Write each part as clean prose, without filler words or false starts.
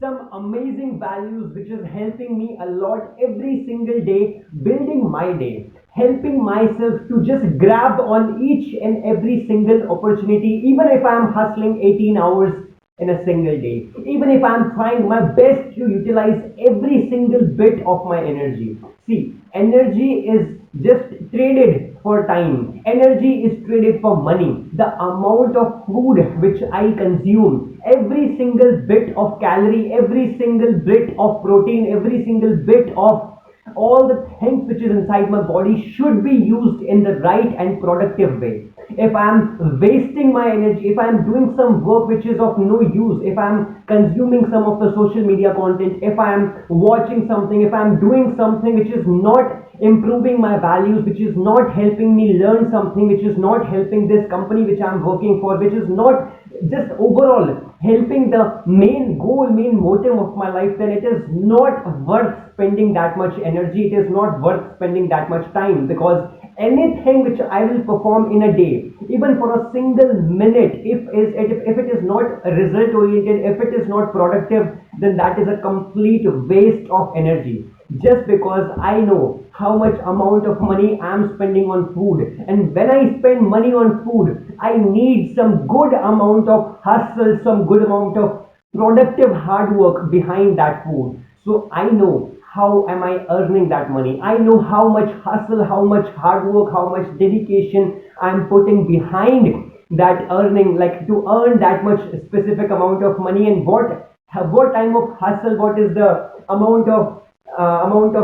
some amazing values which is helping me a lot every single day, building my day, helping myself to just grab on each and every single opportunity, even if I'm hustling 18 hours in a single day, even if I'm trying my best to utilize every single bit of my energy. See, energy is just traded for time, energy is traded for money. The amount of food which I consume, every single bit of calorie, every single bit of protein, every single bit of all the things which is inside my body should be used in the right and productive way. If I'm wasting my energy, if I'm doing some work which is of no use, if I'm consuming some of the social media content, if I'm watching something, if I'm doing something which is not improving my values, which is not helping me learn something, which is not helping this company which I'm working for, which is not just overall helping the main goal, main motive of my life, then it is not worth spending that much energy, it is not worth spending that much time. Because anything which I will perform in a day, even for a single minute, if it is not result oriented, if it is not productive, then that is a complete waste of energy. Just because I know how much amount of money I'm spending on food, and when I spend money on food, I need some good amount of hustle, some good amount of productive hard work behind that food. So I know how am I earning that money. I know how much hustle, how much hard work, how much dedication I'm putting behind that earning, like to earn that much specific amount of money, and what time of hustle, what is the amount of,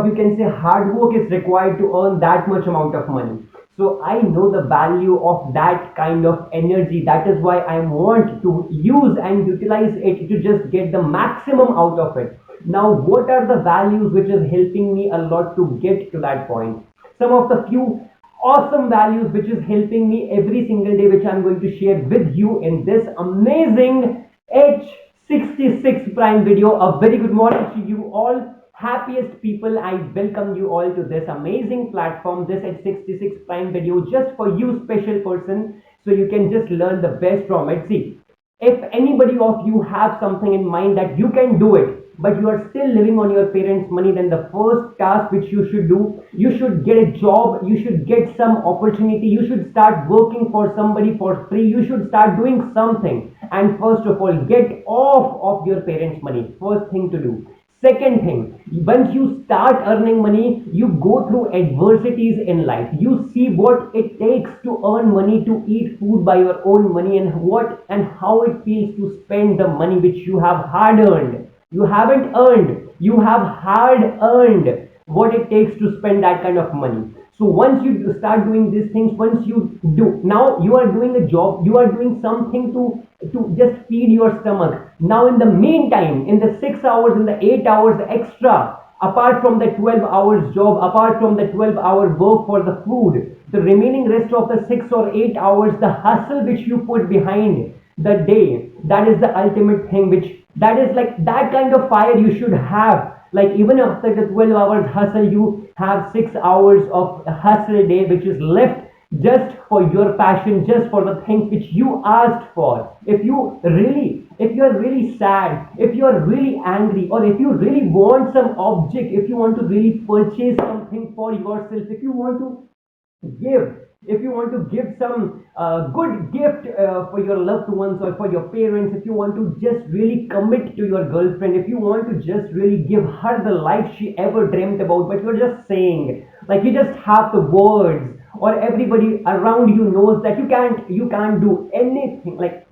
you can say, hard work is required to earn that much amount of money. So I know the value of that kind of energy. That is why I want to use and utilize it to just get the maximum out of it. Now, what are the values which is helping me a lot to get to that point? Some of the few awesome values which is helping me every single day, which I'm going to share with you in this amazing H66 Prime video. A very good morning to you all. Happiest people, I welcome you all to this amazing platform, this H66 Prime video, just for you, special person, so you can just learn the best from it. See, if anybody of you have something in mind that you can do it, but you are still living on your parents' money, then the first task which you should do, you should get a job, you should get some opportunity, you should start working for somebody for free, you should start doing something, and first of all, get off of your parents' money. First thing to do. Second thing, once you start earning money, you go through adversities in life. You see what it takes to earn money, to eat food by your own money, and what and how it feels to spend the money which you have hard earned. You haven't earned, you have hard earned what it takes to spend that kind of money. So once you start doing these things, once you do, now you are doing a job, you are doing something to just feed your stomach. Now in the meantime, in the 6 hours, in the 8 hours extra, apart from the 12 hours job, apart from the 12-hour work for the food, the remaining rest of the 6 or 8 hours, the hustle which you put behind the day, that is the ultimate thing, which that is like that kind of fire you should have. Like even after the 12 hours hustle, you have 6 hours of hustle day which is left just for your passion, just for the things which you asked for. If you are really sad, if you are really angry, or if you really want some object, if you want to really purchase something for yourself, if you want to give, if you want to give some good gift for your loved ones or for your parents, if you want to just really commit to your girlfriend, if you want to just really give her the life she ever dreamt about, but you're just saying, like you just have the words, or everybody around you knows that you can't do anything. Like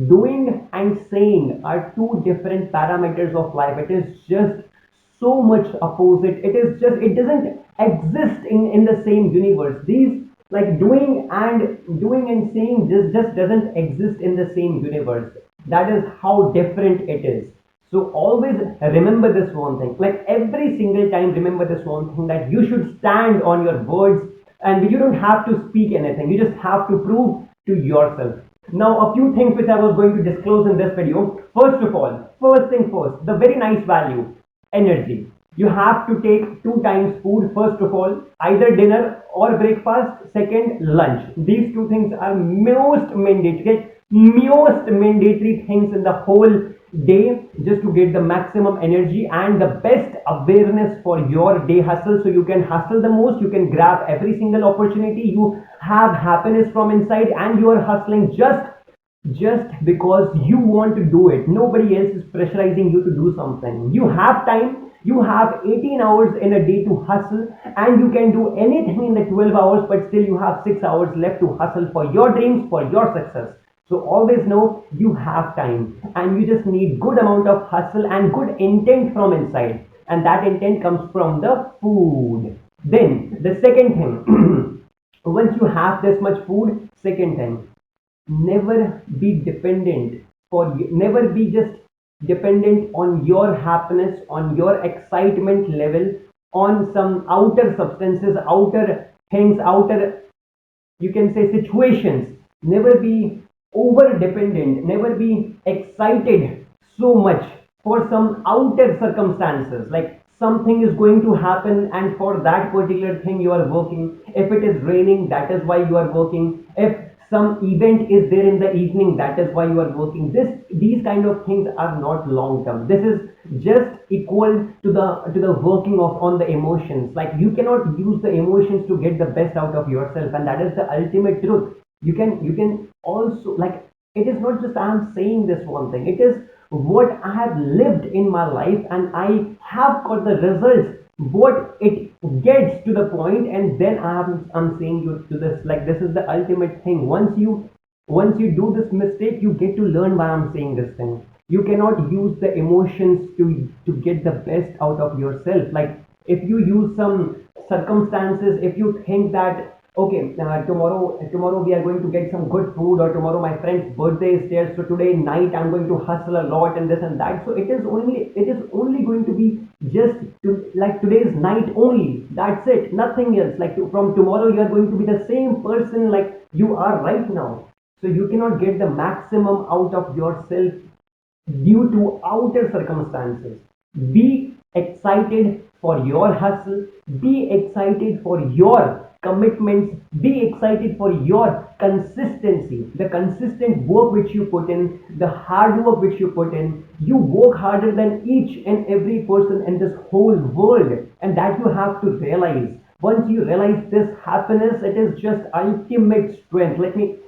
doing and saying are two different parameters of life. It is just so much opposite. It is just, it doesn't exist in the same universe. These, like doing and saying, just doesn't exist in the same universe. That is how different it is. So always remember this one thing. Like every single time, remember this one thing, that you should stand on your words, and you don't have to speak anything. You just have to prove to yourself. Now, a few things which I was going to disclose in this video. First of all, first thing first, the very nice value, energy. You have to take 2 times food. First of all, either dinner or breakfast. Second, lunch. These two things are most mandatory things in the whole day just to get the maximum energy and the best awareness for your day hustle, so you can hustle the most, you can grab every single opportunity, you have happiness from inside, and you are hustling just because you want to do it. Nobody else is pressurizing you to do something. You have time, you have 18 hours in a day to hustle, and you can do anything in the 12 hours, but still you have 6 hours left to hustle for your dreams, for your success. So always know you have time, and you just need good amount of hustle and good intent from inside, and that intent comes from the food. Then the second thing, once you have this much food, second thing, never be dependent, never be just dependent on your happiness, on your excitement level, on some outer substances, outer things, outer, you can say, situations. Never be over dependent, never be excited so much for some outer circumstances, like something is going to happen and for that particular thing you are working. If it is raining, that is why you are working. If some event is there in the evening, that is why you are working. These kind of things are not long term. This is just equal to the working of on the emotions. Like, you cannot use the emotions to get the best out of yourself, and that is the ultimate truth. You can also, like, it is not just I am saying this one thing, it is what I have lived in my life, and I have got the results, what it gets to the point, and then I'm saying you to this, like, this is the ultimate thing. Once you do this mistake, you get to learn why I'm saying this thing. You cannot use the emotions to get the best out of yourself. Like, if you use some circumstances, if you think that, okay, tomorrow we are going to get some good food, or tomorrow my friend's birthday is there, so today night I'm going to hustle a lot and this and that. So it is only going to be just like today's night only, that's it, nothing else. Like, from tomorrow you are going to be the same person like you are right now. So you cannot get the maximum out of yourself due to outer circumstances. Be excited for your hustle, be excited for your commitments, be excited for your consistency, the consistent work which you put in, the hard work which you put in. You work harder than each and every person in this whole world, and that you have to realize. Once you realize this happiness, it is just ultimate strength. Let me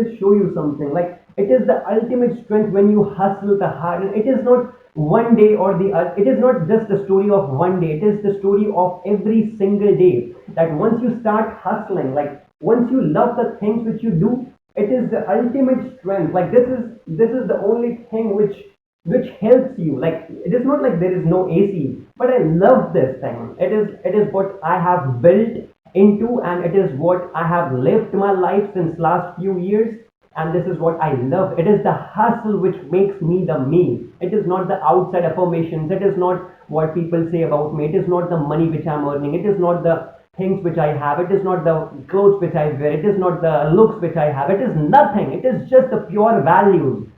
just show you something. Like, it is the ultimate strength when you hustle the hard. It is not one day or the other. It is not just the story of one day. It is the story of every single day. That once you start hustling, like, once you love the things which you do, it is the ultimate strength. Like, this is the only thing which helps you. Like, it is not like there is no AC, but I love this thing. It is what I have built into, and it is what I have lived my life since last few years, and this is what I love. It is the hustle which makes me the me. It is not the outside affirmations. It is not what people say about me. It is not the money which I'm earning. It is not the things which I have. It is not the clothes which I wear. It is not the looks which I have. It is nothing. It is just the pure values.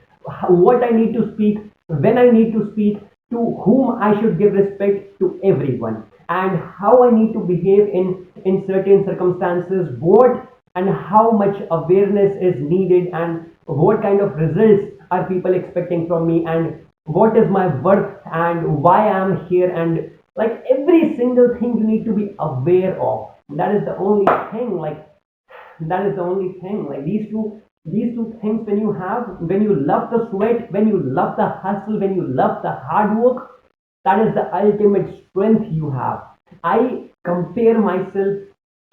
What I need to speak, when I need to speak, to whom I should give respect, to everyone, and how I need to behave in certain circumstances, what and how much awareness is needed, and what kind of results are people expecting from me, and what is my worth, and why I am here, and like every single thing you need to be aware of. That is the only thing. Like, that is the only thing. Like, these two things, when you have, when you love the sweat, when you love the hustle, when you love the hard work, that is the ultimate strength you have. I compare myself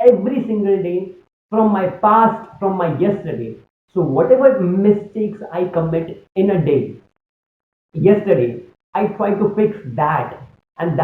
every single day from my past, from my yesterday. So whatever mistakes I commit in a day, yesterday, I try to fix that, and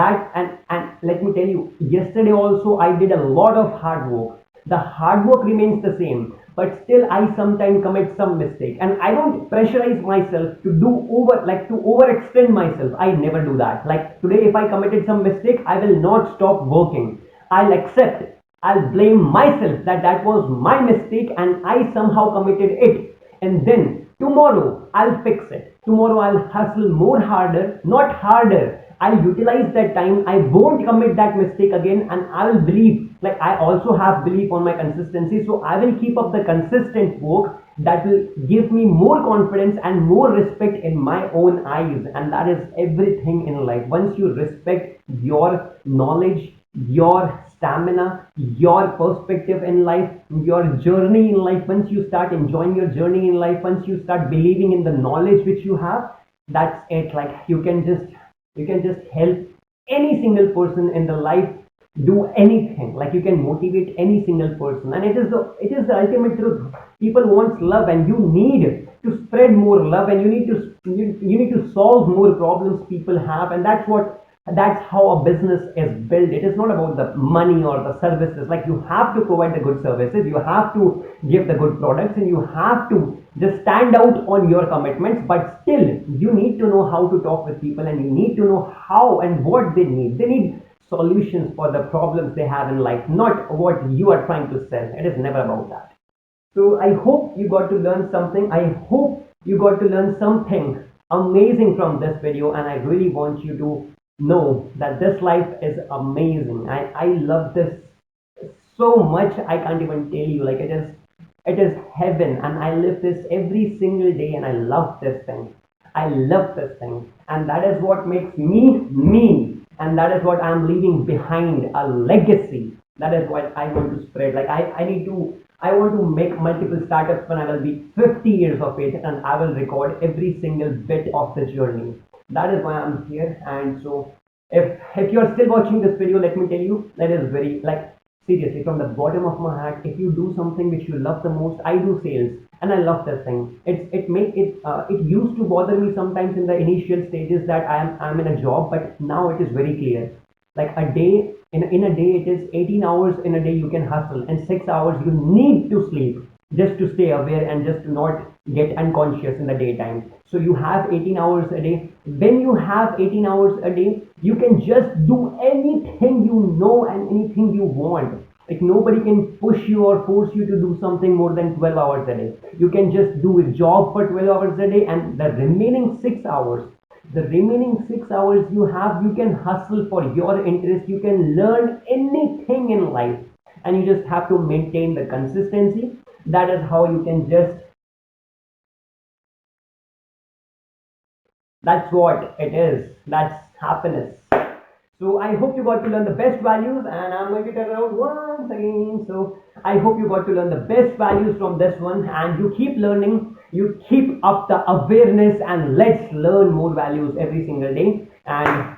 let me tell you, yesterday also I did a lot of hard work. The hard work remains the same, but still I sometimes commit some mistake, and I don't pressurize myself to do over, like, to overextend myself. I never do that. Like, today, if I committed some mistake, I will not stop working. I'll accept, I'll blame myself that that was my mistake and I somehow committed it. And then tomorrow I'll fix it. Tomorrow I'll hustle more harder, not harder. I'll utilize that time. I won't commit that mistake again, and I will believe. Like, I also have belief on my consistency, so I will keep up the consistent work, that will give me more confidence and more respect in my own eyes. And that is everything in life. Once you respect your knowledge, your stamina, your perspective in life, your journey in life, once you start enjoying your journey in life, once you start believing in the knowledge which you have, that's it. Like you can just help any single person in the life do anything. Like you can motivate any single person, and it is the ultimate truth. People want love, and you need to spread more love, and you need to solve more problems people have. And that's how a business is built. It is not about the money or the services. Like you have to provide the good services, you have to give the good products, and you have to just stand out on your commitments. But still, you need to know how to talk with people, and you need to know how and what they need solutions for the problems they have in life, not what you are trying to sell. It is never about that. So I hope you got to learn something. I hope you got to learn something amazing from this video, and I really want you to know that this life is amazing. I love this so much. I can't even tell you. Like it is heaven, and I live this every single day, and I love this thing. I love this thing, and that is what makes me me, and that is what I'm leaving behind, a legacy. That is what I want to spread. Like I want to make multiple startups when I will be 50 years of age, and I will record every single bit of the journey. That is why I'm here. And so if you're still watching this video, let me tell you, that is very, like, seriously, from the bottom of my heart, if you do something which you love the most. I do sales, and I love this thing. It make it it used to bother me sometimes in the initial stages that I'm in a job, but now it is very clear. Like a day, in a day, it is 18 hours in a day you can hustle, and 6 hours you need to sleep just to stay aware and just to not get unconscious in the daytime. So you have 18 hours a day. When you have 18 hours a day, you can just do anything you know and anything you want. Like nobody can push you or force you to do something more than 12 hours a day. You can just do a job for 12 hours a day, and the remaining 6 hours you have, you can hustle for your interest. You can learn anything in life, and you just have to maintain the consistency. That is how you can just, that's what it is. That's happiness. So I hope you got to learn the best values, and I'm going to turn around once again. So I hope you got to learn the best values from this one, and you keep learning, you keep up the awareness, and let's learn more values every single day. And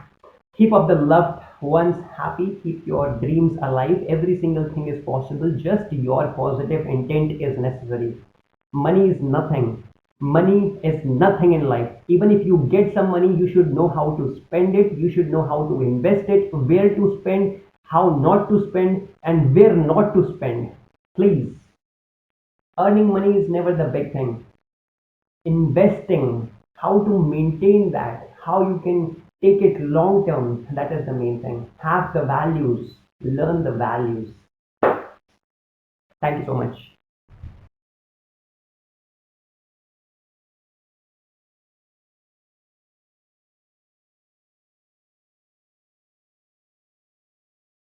keep up the loved ones happy, keep your dreams alive. Every single thing is possible, just your positive intent is necessary. Money is nothing. Money is nothing in life. Even if you get some money, you should know how to spend it, you should know how to invest it, where to spend, how not to spend, and where not to spend. Please, earning money is never the big thing. Investing, how to maintain that, how you can take it long term, that is the main thing. Have the values, learn the values. Thank you so much.